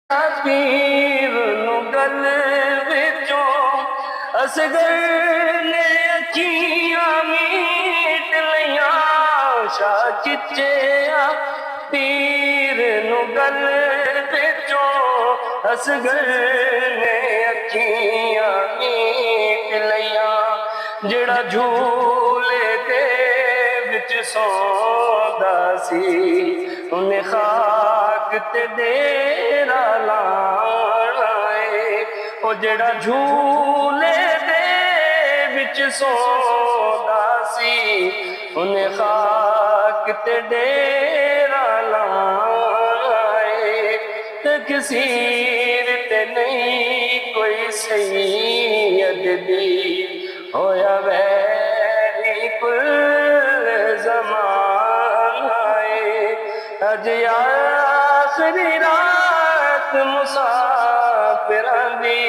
पीर नू गल विचों असगर ने अखियां मीट लियां शाह चिच्चिया पीर नू गल विचों असगर ने अखियां मीट लियां जेड़ा झूले दे विच सौंदा सी उन्हें खाक ते डेरा लाना है ओ जेड़ा झूले दे विच सौंदा सी उन्हें खाक ते डेरा लाना है तकसीर ते नहीं कोई सैयद दी होया वैरी कुल ज़माना है अज आखिरी रात मुसाफिरां दी